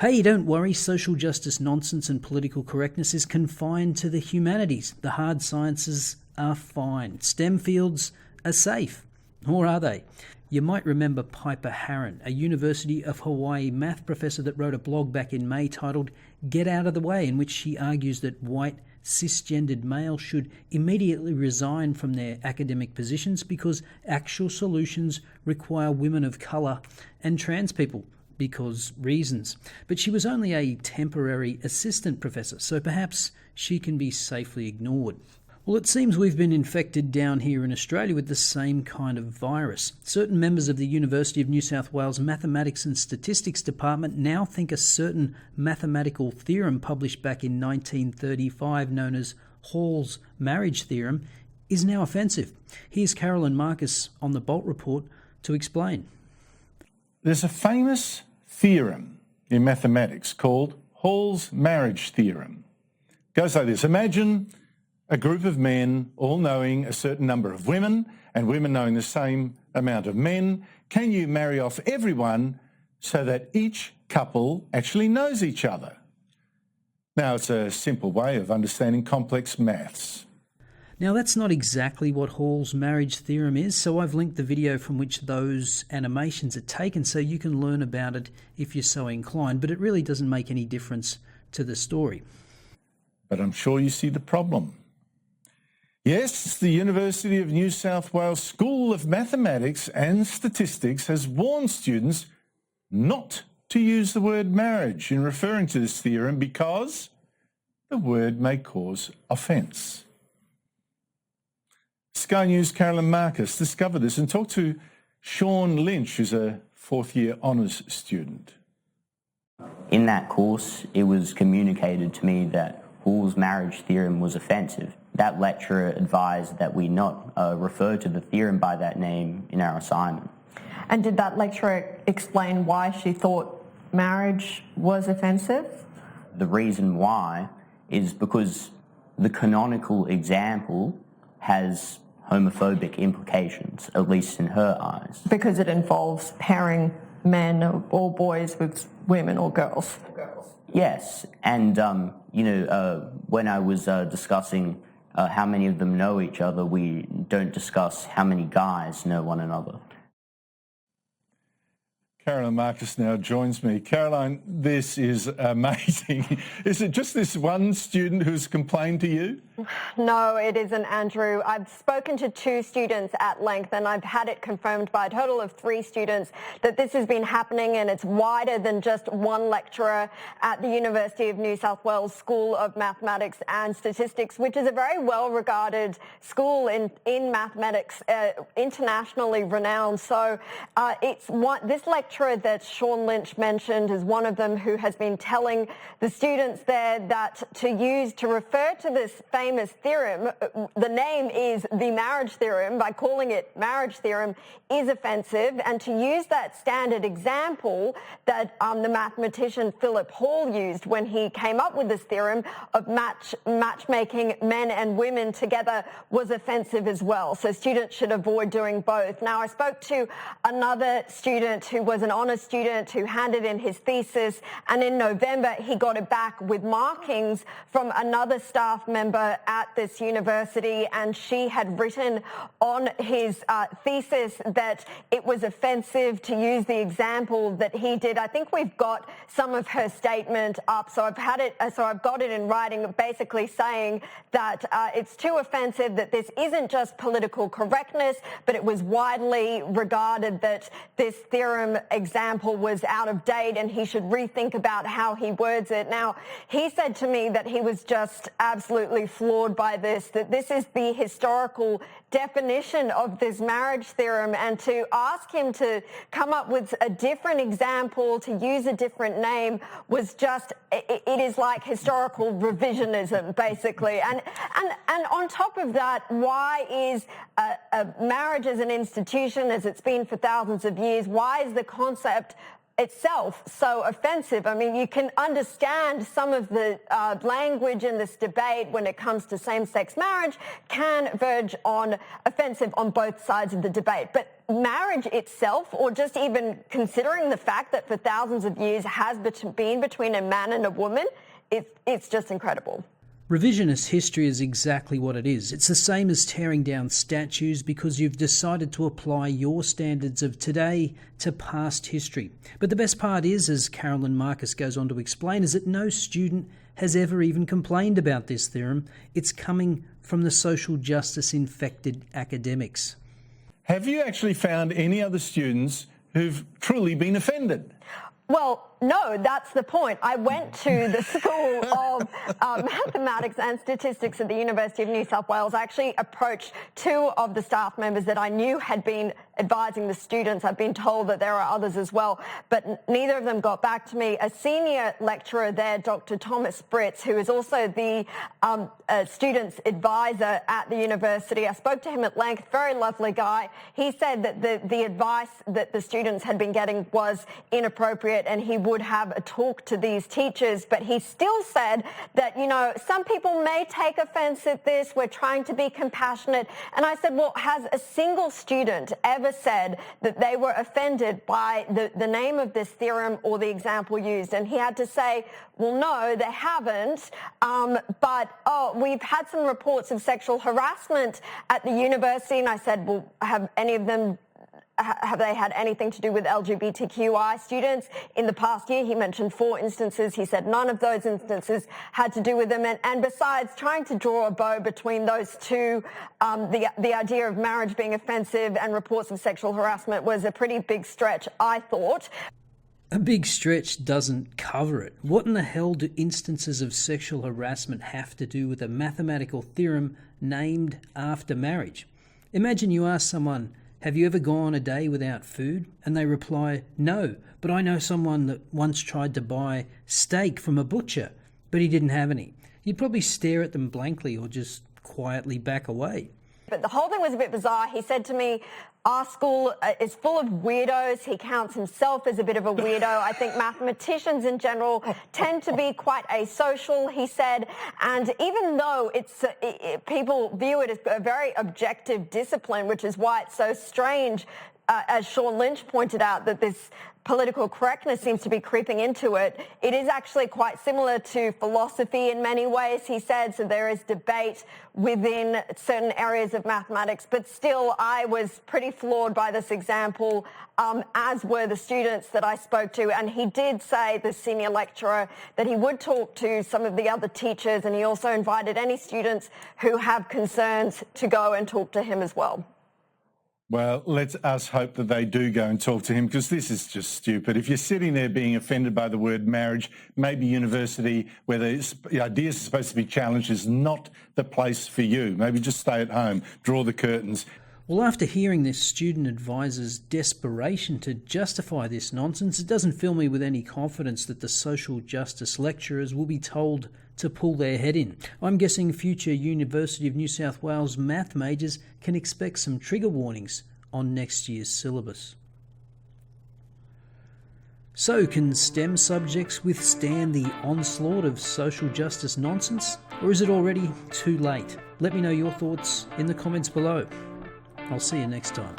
Hey, don't worry, social justice nonsense and political correctness is confined to the humanities. The hard sciences are fine. STEM fields are safe. Or are they? You might remember Piper Harron, a University of Hawaii math professor that wrote a blog back in May titled Get Out of the Way, in which she argues that white cisgendered males should immediately resign from their academic positions because actual solutions require women of colour and trans people because reasons. But she was only a temporary assistant professor, so perhaps she can be safely ignored. Well, it seems we've been infected down here in Australia with the same kind of virus. Certain members of the University of New South Wales Mathematics and Statistics Department now think a certain mathematical theorem published back in 1935 known as Hall's marriage theorem is now offensive. Here's Carolyn Marcus on the Bolt Report to explain. There's a famous theorem in mathematics called Hall's marriage theorem. It goes like this. Imagine a group of men all knowing a certain number of women and women knowing the same amount of men. Can you marry off everyone so that each couple actually knows each other? Now, it's a simple way of understanding complex maths. Now, that's not exactly what Hall's marriage theorem is, so I've linked the video from which those animations are taken so you can learn about it if you're so inclined, but it really doesn't make any difference to the story. But I'm sure you see the problem. Yes, the University of New South Wales School of Mathematics and Statistics has warned students not to use the word marriage in referring to this theorem because the word may cause offence. Sky News' Carolyn Marcus discovered this and talked to Sean Lynch, who's a fourth-year honours student. In that course, it was communicated to me that Hall's marriage theorem was offensive. That lecturer advised that we not refer to the theorem by that name in our assignment. And did that lecturer explain why she thought marriage was offensive? The reason why is because the canonical example has homophobic implications, at least in her eyes. Because it involves pairing men or boys with women or girls. Yes, and when I was discussing how many of them know each other, we don't discuss how many guys know one another. Carolyn Marcus now joins me. Caroline, this is amazing. Is it just this one student who's complained to you? No, it isn't, Andrew. I've spoken to 2 students at length and I've had it confirmed by a total of 3 students that this has been happening, and it's wider than just one lecturer at the University of New South Wales School of Mathematics and Statistics, which is a very well-regarded school in mathematics, internationally renowned. So this lecturer that Sean Lynch mentioned is one of them who has been telling the students there that to refer to this famous theorem, the name is the marriage theorem, by calling it marriage theorem is offensive, and to use that standard example that the mathematician Philip Hall used when he came up with this theorem of matchmaking men and women together was offensive as well. So students should avoid doing both. Now, I spoke to another student who was an honours student who handed in his thesis, and in November he got it back with markings from another staff member at this university, and she had written on his thesis that it was offensive to use the example that he did. I think we've got some of her statement up, so I've got it in writing, basically saying that it's too offensive, that this isn't just political correctness, but it was widely regarded that this theorem example was out of date and he should rethink about how he words it. Now, he said to me that he was just absolutely floored by this, that this is the historical definition of this marriage theorem, and to ask him to come up with a different example, to use a different name, was just, it is like historical revisionism, basically. And on top of that, why is a marriage as an institution, as it's been for thousands of years, why is the concept itself so offensive. I mean, you can understand some of the language in this debate when it comes to same-sex marriage can verge on offensive on both sides of the debate. But marriage itself, or just even considering the fact that for thousands of years has been between a man and a woman, it's just incredible. Revisionist history is exactly what it is. It's the same as tearing down statues because you've decided to apply your standards of today to past history. But the best part is, as Carolyn Marcus goes on to explain, is that no student has ever even complained about this theorem. It's coming from the social justice infected academics. Have you actually found any other students who've truly been offended? Well, no, that's the point. I went to the School of Mathematics and Statistics at the University of New South Wales. I actually approached two of the staff members that I knew had been advising the students. I've been told that there are others as well, but neither of them got back to me. A senior lecturer there, Dr. Thomas Britz, who is also the students' advisor at the university, I spoke to him at length, very lovely guy. He said that the advice that the students had been getting was inappropriate and he would have a talk to these teachers, but he still said that, you know, some people may take offense at this. We're trying to be compassionate. And I said, well, has a single student ever said that they were offended by the name of this theorem or the example used? And he had to say, well, no, they haven't. But we've had some reports of sexual harassment at the university. And I said, well, have they had anything to do with LGBTQI students? In the past year, he mentioned 4 instances. He said none of those instances had to do with them. And besides, trying to draw a bow between those two, the idea of marriage being offensive and reports of sexual harassment was a pretty big stretch, I thought. A big stretch doesn't cover it. What in the hell do instances of sexual harassment have to do with a mathematical theorem named after marriage? Imagine you ask someone, have you ever gone a day without food? And they reply, no, but I know someone that once tried to buy steak from a butcher, but he didn't have any. You'd probably stare at them blankly or just quietly back away. But the whole thing was a bit bizarre. He said to me, our school is full of weirdos. He counts himself as a bit of a weirdo. I think mathematicians in general tend to be quite asocial, he said. And even though people view it as a very objective discipline, which is why it's so strange, as Sean Lynch pointed out, that this political correctness seems to be creeping into it. It is actually quite similar to philosophy in many ways, he said. So there is debate within certain areas of mathematics. But still, I was pretty floored by this example, as were the students that I spoke to. And he did say, the senior lecturer, that he would talk to some of the other teachers. And he also invited any students who have concerns to go and talk to him as well. Well, let's us hope that they do go and talk to him, because this is just stupid. If you're sitting there being offended by the word marriage, maybe university, where the ideas are supposed to be challenged, is not the place for you. Maybe just stay at home, draw the curtains. Well, after hearing this student advisor's desperation to justify this nonsense, it doesn't fill me with any confidence that the social justice lecturers will be told to pull their head in. I'm guessing future University of New South Wales math majors can expect some trigger warnings on next year's syllabus. So, can STEM subjects withstand the onslaught of social justice nonsense? Or is it already too late? Let me know your thoughts in the comments below. I'll see you next time.